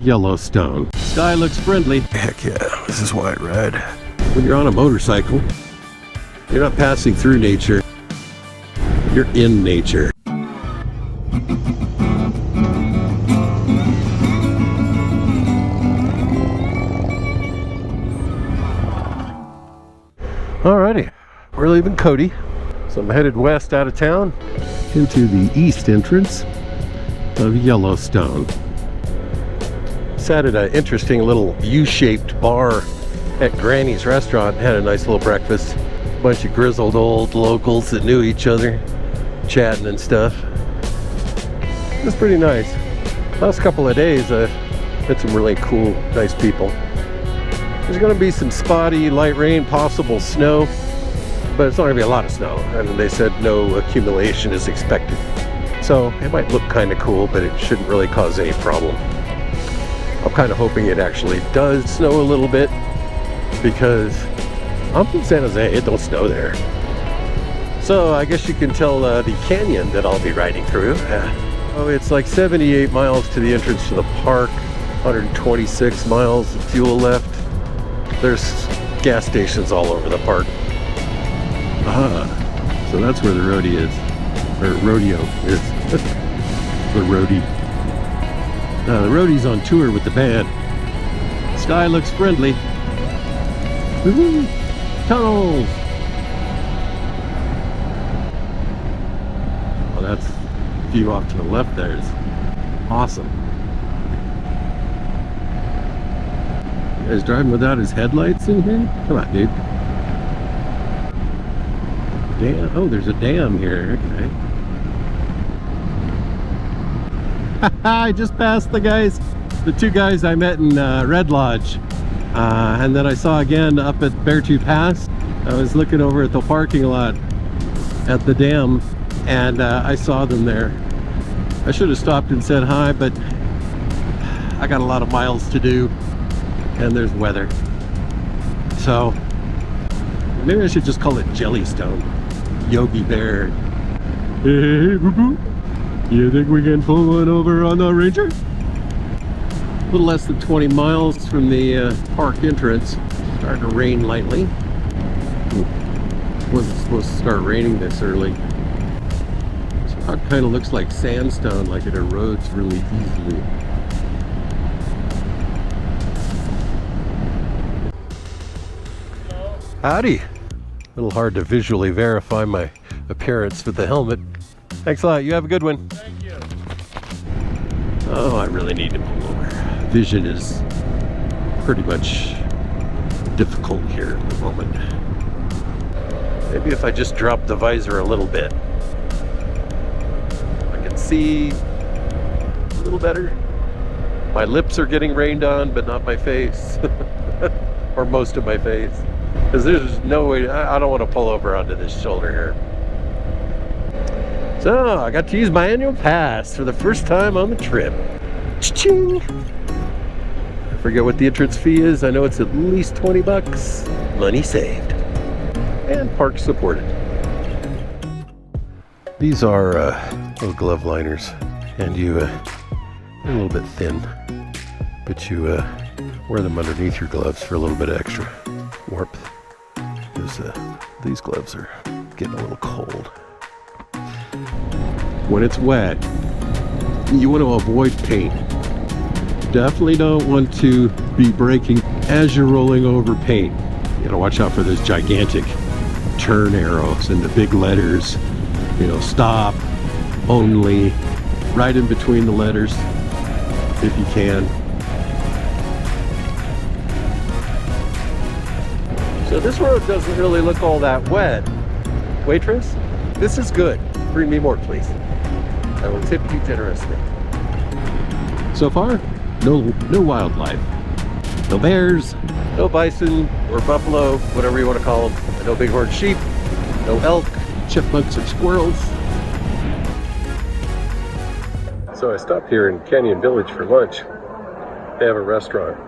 Yellowstone. Sky looks friendly. Heck yeah, this is why I ride. When you're on a motorcycle, you're not passing through nature, you're in nature. Alrighty, we're leaving Cody, so I'm headed west out of town into the east entrance of Yellowstone. Sat at an interesting little U-shaped bar at Granny's restaurant, had a nice little breakfast. A bunch of grizzled old locals that knew each other, chatting and stuff. It was pretty nice. Last couple of days I've met some really cool, nice people. There's going to be some spotty light rain, possible snow, but it's not going to be a lot of snow, and they said no accumulation is expected. So it might look kind of cool, but it shouldn't really cause any problem. I'm kind of hoping it actually does snow a little bit, because I'm from San Jose, it don't snow there. So I guess you can tell the canyon that I'll be riding through. Oh, it's like 78 miles to the entrance to the park, 126 miles of fuel left. There's gas stations all over the park. So that's where the rodeo is. Or rodeo is. The roadie. The roadie's on tour with the band. Sky looks friendly. Woohoo! Tunnels! Oh, that's view off to the left there is awesome. You guys driving without his headlights in here? Come on, dude. Damn. Oh, there's a dam here. Okay. I just passed the two guys I met in Red Lodge. And then I saw again up at Beartooth Pass. I was looking over at the parking lot at the dam, and I saw them there. I should have stopped and said hi, but I got a lot of miles to do, and there's weather. So maybe I should just call it Jellystone. Yogi Bear. Hey, boo-boo. You think we can pull one over on the Ranger? A little less than 20 miles from the park entrance. Starting to rain lightly. Wasn't supposed to start raining this early. This rock kind of looks like sandstone, like it erodes really easily. Howdy! A little hard to visually verify my appearance with the helmet. Thanks a lot. You have a good one. Thank you. Oh, I really need to pull over. Vision is pretty much difficult here at the moment. Maybe if I just drop the visor a little bit, I can see a little better. My lips are getting rained on, but not my face. Or most of my face. Because there's no way, I don't want to pull over onto this shoulder here. So, I got to use my annual pass for the first time on the trip. Cha-ching! I forget what the entrance fee is. I know it's at least 20 bucks. Money saved. And park supported. These are little glove liners. And they're a little bit thin. But you wear them underneath your gloves for a little bit of extra warmth. Because these gloves are getting a little cold. When it's wet, you want to avoid paint. Definitely don't want to be braking as you're rolling over paint. You gotta watch out for those gigantic turn arrows and the big letters. You know, stop, only, right in between the letters, if you can. So this road doesn't really look all that wet. Waitress, this is good. Bring me more, please. I will tip you generously. So far, no wildlife. No bears, no bison or buffalo, whatever you want to call them. No bighorn sheep, no elk, chipmunks or squirrels. So I stopped here in Canyon Village for lunch. They have a restaurant.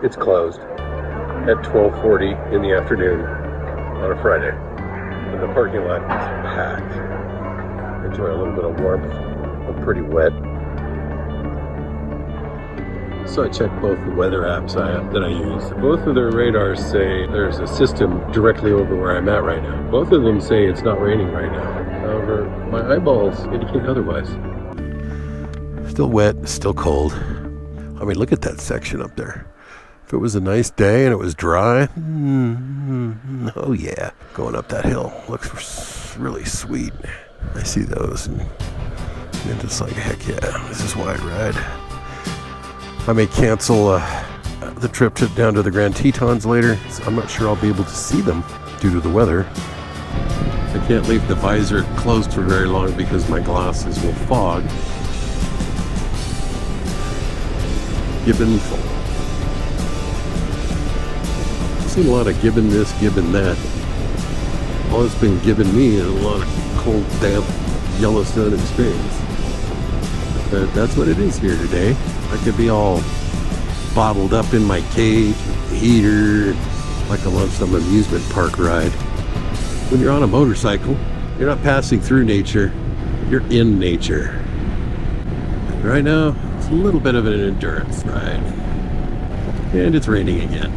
It's closed at 12:40 in the afternoon on a Friday. And the parking lot is packed. Enjoy a little bit of warmth. I'm pretty wet. So I checked both the weather apps that I use. Both of their radars say there's a system directly over where I'm at right now. Both of them say it's not raining right now. However, my eyeballs indicate otherwise. Still wet, still cold. I mean, look at that section up there. If it was a nice day and it was dry, oh yeah, going up that hill looks really sweet. I see those and it's like, heck yeah, this is why I ride. I may cancel the trip down to the Grand Tetons later. I'm not sure I'll be able to see them due to the weather. I can't leave the visor closed for very long because my glasses will fog. Gibbon full. I've seen a lot of gibbon this, gibbon that. All it's been given me is a lot of cold, damp Yellowstone experience. But that's what it is here today. I could be all bottled up in my cage with the heater, like I'm on some amusement park ride. When you're on a motorcycle, you're not passing through nature, you're in nature. And right now, it's a little bit of an endurance ride. And it's raining again.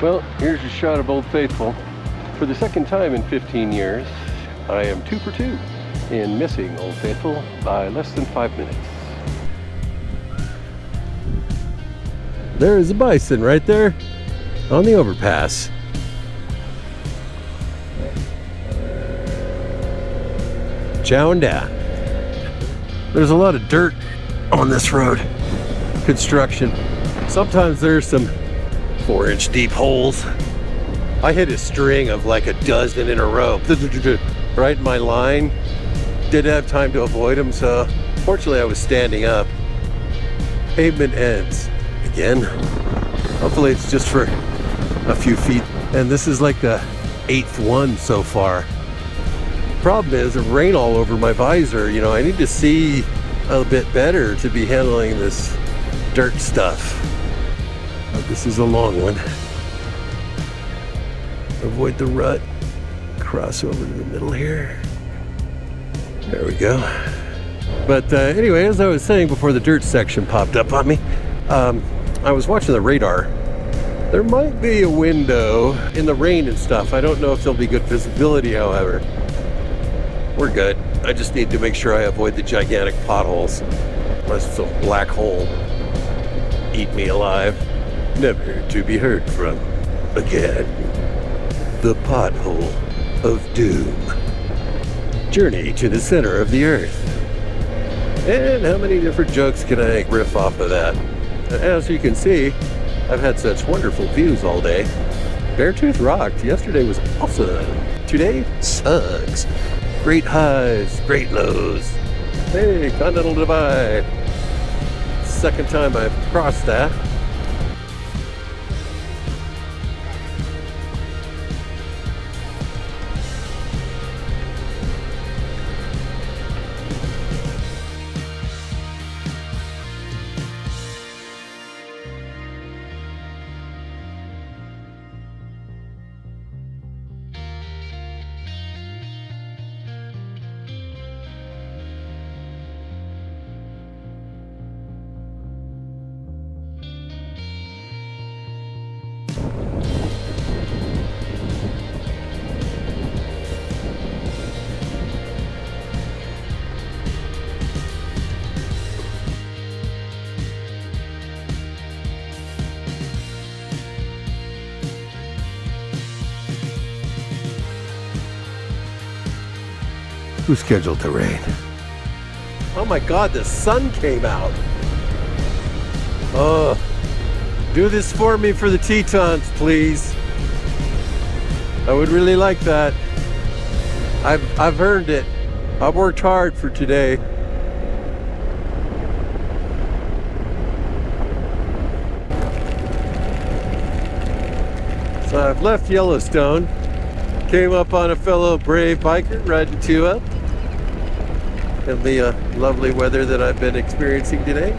Well, here's a shot of Old Faithful. For the second time in 15 years, I am 2 for 2 in missing Old Faithful by less than 5 minutes. There is a bison right there on the overpass. Chowing down. There's a lot of dirt on this road. Construction. Sometimes there's some 4-inch deep holes. I hit a string of like a dozen in a row, right in my line. Didn't have time to avoid them, so fortunately I was standing up. Pavement ends again. Hopefully it's just for a few feet, and this is like the 8th one so far. Problem is, the rain all over my visor. You know, I need to see a bit better to be handling this dirt stuff. But this is a long one. Avoid the rut. Cross over to the middle here. There we go. But anyway, as I was saying before the dirt section popped up on me, I was watching the radar. There might be a window in the rain and stuff. I don't know if there'll be good visibility, however. We're good. I just need to make sure I avoid the gigantic potholes. Unless it's a black hole. Eat me alive. Never to be heard from again. The pothole of doom. Journey to the center of the earth. And how many different jokes can I riff off of that? As you can see, I've had such wonderful views all day. Beartooth rocked. Yesterday was awesome. Today sucks. Great highs, great lows. Hey, Continental Divide. Second time I've crossed that. Who's scheduled to rain? Oh my God, the sun came out. Oh, do this for me for the Tetons, please. I would really like that. I've earned it. I've worked hard for today. So I've left Yellowstone, came up on a fellow brave biker riding 2 up. In the lovely weather that I've been experiencing today.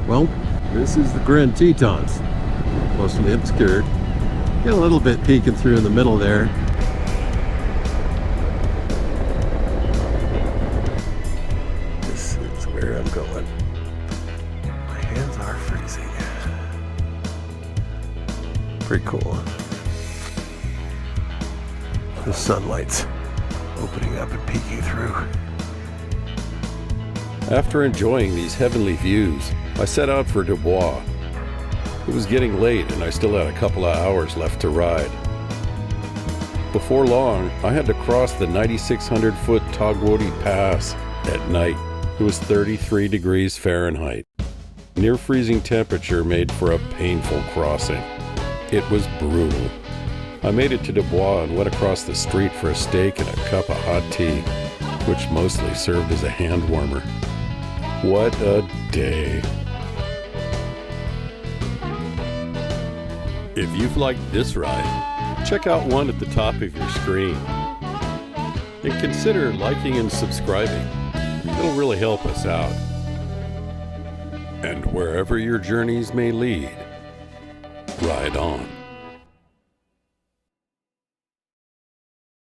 Well, this is the Grand Tetons, mostly obscured. Get a little bit peeking through in the middle there. This is where I'm going. My hands are freezing. Pretty cool. The sunlight's opening up and peeking through. After enjoying these heavenly views, I set out for Dubois. It was getting late and I still had a couple of hours left to ride. Before long, I had to cross the 9,600-foot Togwotee Pass at night. It was 33 degrees Fahrenheit. Near freezing temperature made for a painful crossing. It was brutal. I made it to Dubois and went across the street for a steak and a cup of hot tea, which mostly served as a hand warmer. What a day. If you've liked this ride, check out one at the top of your screen. And consider liking and subscribing. It'll really help us out. And wherever your journeys may lead, ride on.